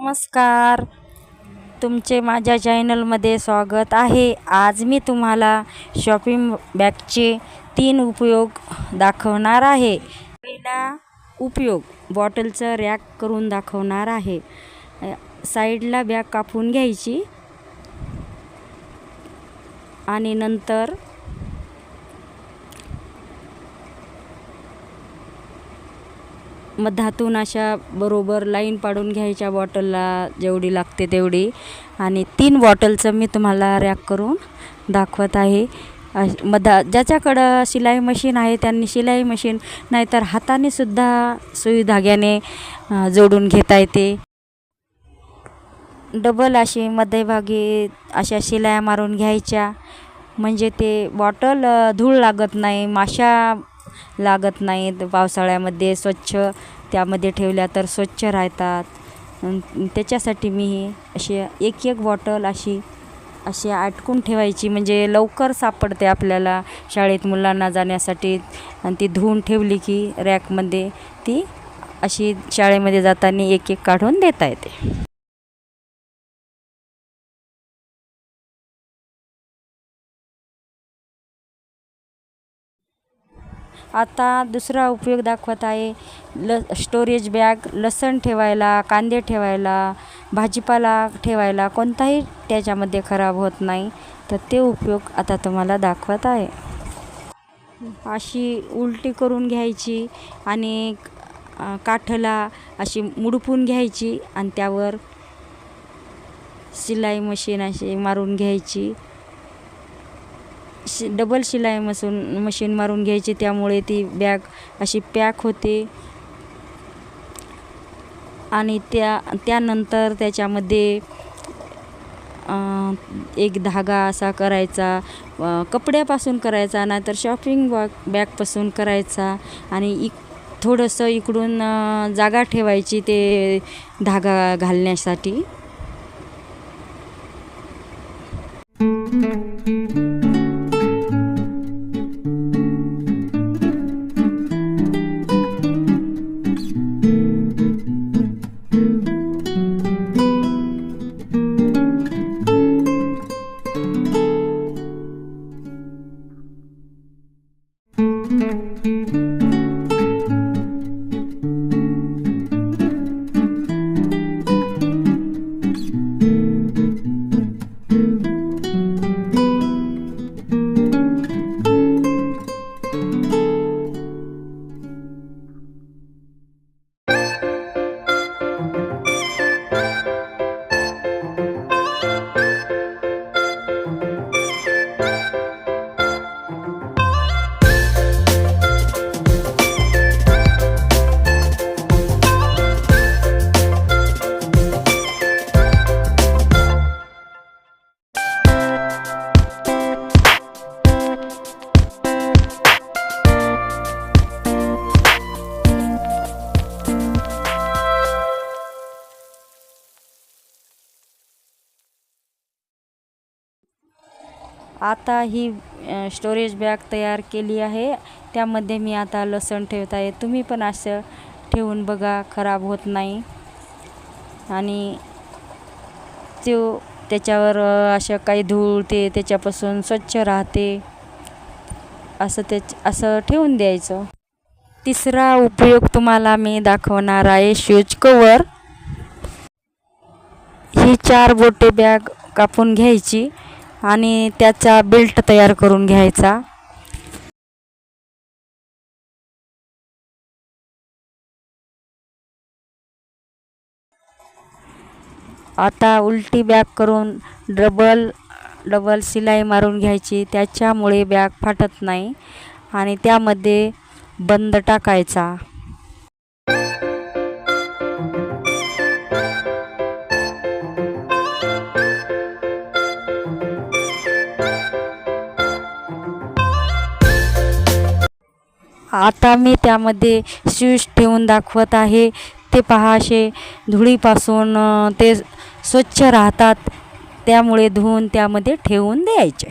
नमस्कार. तुमचे माझ्या चॅनलमध्ये स्वागत आहे. आज मी तुम्हाला शॉपिंग बॅगचे 3 उपयोग दाखवणार आहे. पहिला उपयोग बॉटलचं रॅक करून दाखवणार आहे. साईडला बॅग कापून घ्यायची आणि नंतर मधातून अशा बरोबर लाईन पाडून घ्यायच्या बॉटलला जेवढी लागते तेवढी. आणि 3 बॉटलचं मी तुम्हाला रॅक करून दाखवत आहे. ज्याच्याकडं शिलाई मशीन आहे त्यांनी शिलाई मशीन, नाहीतर हाताने सुद्धा सुई धाग्याने जोडून घेता येते. डबल अशी मध्यभागी अशा शिलाया मारून घ्यायच्या, म्हणजे ते बॉटल धूळ लागत नाही, माशा लागत नाहीत. पावसाळ्यामध्ये स्वच्छ त्यामध्ये ठेवल्या तर स्वच्छ राहतात. त्याच्यासाठी मी अशी एक बॉटल अशी अटकून ठेवायची, म्हणजे लवकर सापडते आपल्याला शाळेत मुलांना जाण्यासाठी. आणि ती धुवून ठेवली की रॅकमध्ये ती अशी शाळेमध्ये जाताना एक काढून देता येते. आता दुसरा उपयोग दाखवत आहे. Storage bag. लसण ठेवायला, कांदे ठेवायला, भाजीपाला ठेवायला कोणताही त्याच्यामध्ये खराब होत नाही. तर ते उपयोग आता तुम्हाला दाखवत आहे. अशी उलटी करून घ्यायची आणि काठला अशी मुडपून घ्यायची आणि त्यावर शिलाई मशीन अशी मारून घ्यायची. डबल शिलाई मशीन मारून घ्यायची, त्यामुळे ती बॅग अशी पॅक होते. आणि त्यानंतर त्याच्यामध्ये एक धागा असा करायचा, कपड्यापासून करायचा, नाहीतर शॉपिंग बॅगपासून करायचा. आणि थोडंसं इकडून जागा ठेवायची ते धागा घालण्यासाठी. आता ही स्टोरेज बॅग तयार केली आहे. त्यामध्ये मी आता लसण ठेवत आहे. तुम्ही पण असं ठेवून बघा, खराब होत नाही. आणि त्याच्यावर असं काही धूळ ते त्याच्यापासून स्वच्छ राहते. असं ठेवून द्यायचं. तिसरा उपयोग तुम्हाला मी दाखवणार आहे. Shoes cover. ही 4 बोटे बॅग कापून घ्यायची आणि त्याचा बेल्ट तयार करून घ्यायचा. आता उलटी बॅग करून डबल शिलाई मारून घ्यायची, त्याच्यामुळे बॅग फाटत नाही. आणि त्यामध्ये बंद टाकायचा. आता मी त्यामध्ये शूज ठेवून दाखवत आहे. ते पहा, असे धुळीपासून ते स्वच्छ राहतात, त्यामुळे धुवून त्यामध्ये ठेवून द्यायचे.